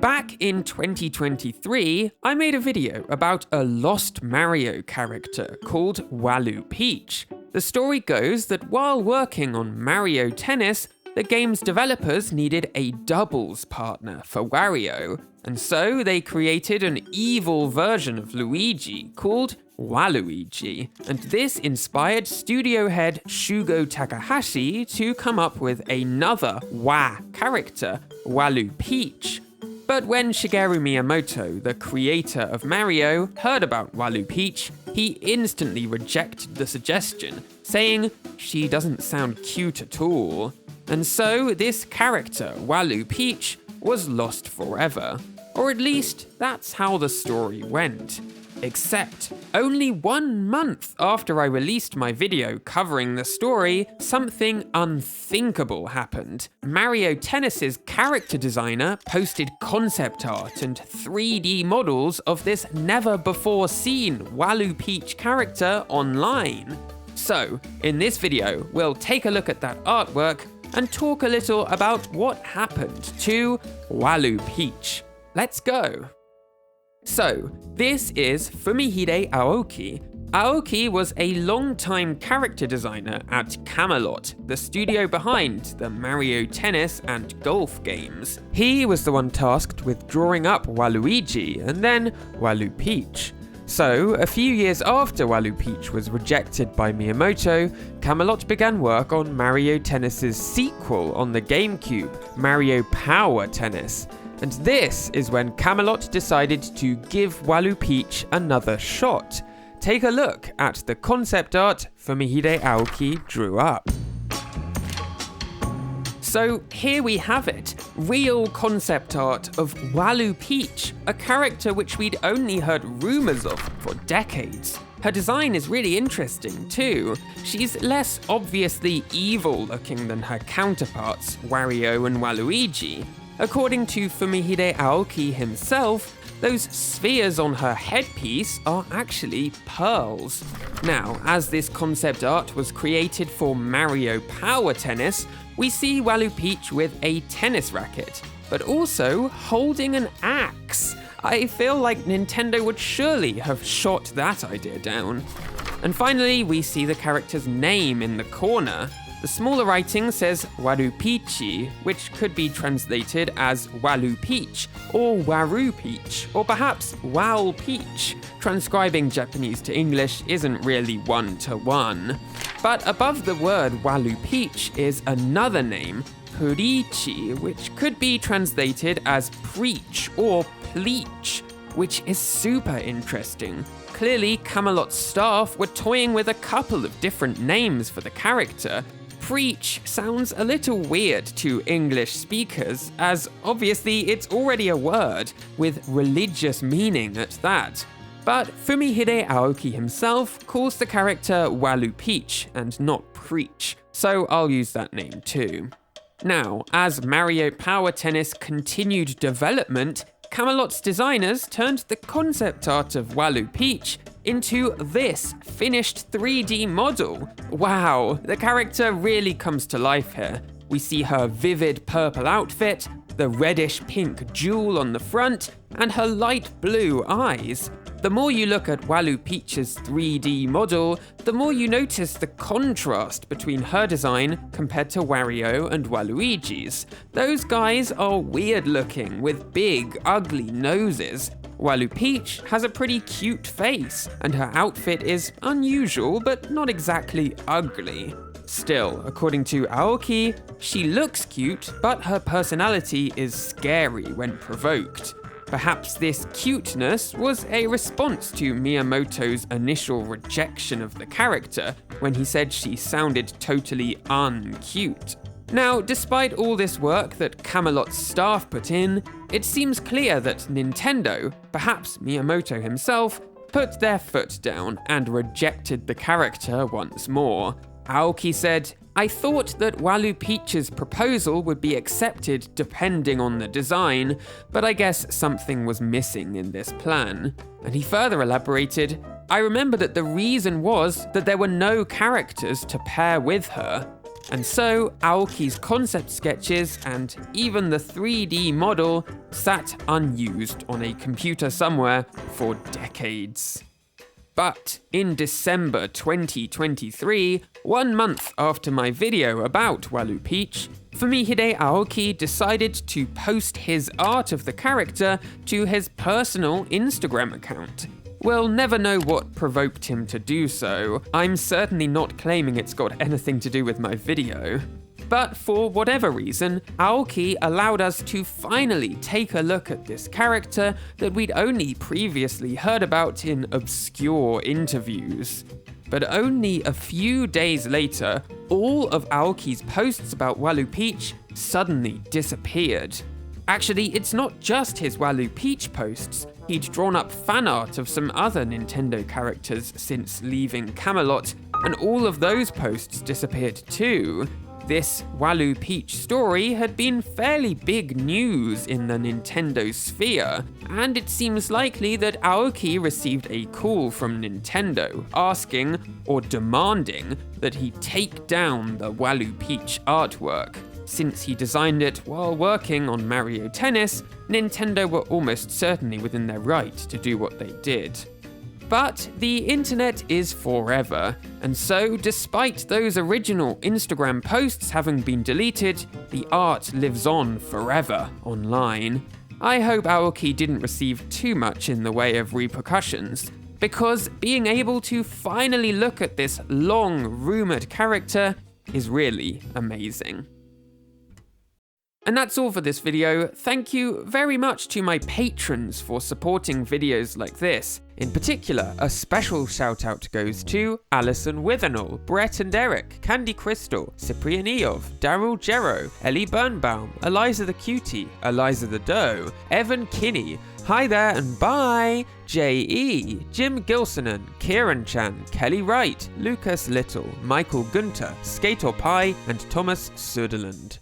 Back in 2023, I made a video about a lost Mario character called Walupeach. The story goes that while working on Mario Tennis, the game's developers needed a doubles partner for Wario, and so they created an evil version of Luigi called Waluigi, and this inspired studio head Shugo Takahashi to come up with another Wa character, Walupeach. But when Shigeru Miyamoto, the creator of Mario, heard about Walupeach, he instantly rejected the suggestion, saying she doesn't sound cute at all. And so this character, Walupeach, was lost forever. Or at least, that's how the story went. Except, only 1 month after I released my video covering the story, something unthinkable happened. Mario Tennis's character designer posted concept art and 3D models of this never-before-seen Walupeach character online. So, in this video, we'll take a look at that artwork and talk a little about what happened to Walupeach. Let's go! So, this is Fumihide Aoki. Aoki was a long-time character designer at Camelot, the studio behind the Mario Tennis and golf games. He was the one tasked with drawing up Waluigi and then Walupeach. So, a few years after Walupeach was rejected by Miyamoto, Camelot began work on Mario Tennis's sequel on the GameCube, Mario Power Tennis. And this is when Camelot decided to give Walupeach another shot. Take a look at the concept art Fumihide Aoki drew up. So here we have it, real concept art of Walupeach, a character which we'd only heard rumours of for decades. Her design is really interesting too. She's less obviously evil looking than her counterparts, Wario and Waluigi. According to Fumihide Aoki himself, those spheres on her headpiece are actually pearls. Now, as this concept art was created for Mario Power Tennis, we see Walupeach with a tennis racket, but also holding an axe. I feel like Nintendo would surely have shot that idea down. And finally, we see the character's name in the corner. The smaller writing says Walupeachi, which could be translated as Walupeach, or Warupeach, or perhaps Walupeach. Transcribing Japanese to English isn't really one-to-one. But above the word Walupeach is another name, Purichi, which could be translated as preach or pleach, which is super interesting. Clearly, Camelot's staff were toying with a couple of different names for the character. Preach sounds a little weird to English speakers, as obviously it's already a word, with religious meaning at that. But Fumihide Aoki himself calls the character Walupeach and not Preach, so I'll use that name too. Now, as Mario Power Tennis continued development, Camelot's designers turned the concept art of Walupeach into this finished 3D model. Wow, the character really comes to life here. We see her vivid purple outfit, the reddish-pink jewel on the front, and her light blue eyes. The more you look at Walupeach's 3D model, the more you notice the contrast between her design compared to Wario and Waluigi's. Those guys are weird looking with big, ugly noses. Walupeach has a pretty cute face, and her outfit is unusual but not exactly ugly. Still, according to Aoki, she looks cute, but her personality is scary when provoked. Perhaps this cuteness was a response to Miyamoto's initial rejection of the character, when he said she sounded totally uncute. Now, despite all this work that Camelot's staff put in, it seems clear that Nintendo, perhaps Miyamoto himself, put their foot down and rejected the character once more. Aoki said, "I thought that Walupeach's proposal would be accepted depending on the design, but I guess something was missing in this plan." And he further elaborated, "I remember that the reason was that there were no characters to pair with her." And so, Aoki's concept sketches and even the 3D model sat unused on a computer somewhere for decades. But in December 2023, 1 month after my video about Walupeach, Fumihide Aoki decided to post his art of the character to his personal Instagram account. We'll never know what provoked him to do so. I'm certainly not claiming it's got anything to do with my video. But for whatever reason, Aoki allowed us to finally take a look at this character that we'd only previously heard about in obscure interviews. But only a few days later, all of Aoki's posts about Walupeach suddenly disappeared. Actually, it's not just his Walupeach posts. He'd drawn up fan art of some other Nintendo characters since leaving Camelot, and all of those posts disappeared too. This Walupeach story had been fairly big news in the Nintendo sphere, and it seems likely that Aoki received a call from Nintendo asking or demanding that he take down the Walupeach artwork. Since he designed it while working on Mario Tennis, Nintendo were almost certainly within their right to do what they did. But the internet is forever, and so despite those original Instagram posts having been deleted, the art lives on forever online. I hope Aoki didn't receive too much in the way of repercussions, because being able to finally look at this long-rumoured character is really amazing. And that's all for this video. Thank you very much to my patrons for supporting videos like this. In particular, a special shout out goes to Alison Withernall, Brett and Eric, Candy Crystal, Cyprian Eov, Daryl Gero, Ellie Birnbaum, Eliza the Cutie, Eliza the Doe, Evan Kinney, Hi There and Bye, J.E., Jim Gilsonan, Kieran Chan, Kelly Wright, Lucas Little, Michael Gunter, Skater Pie, and Thomas Söderlund.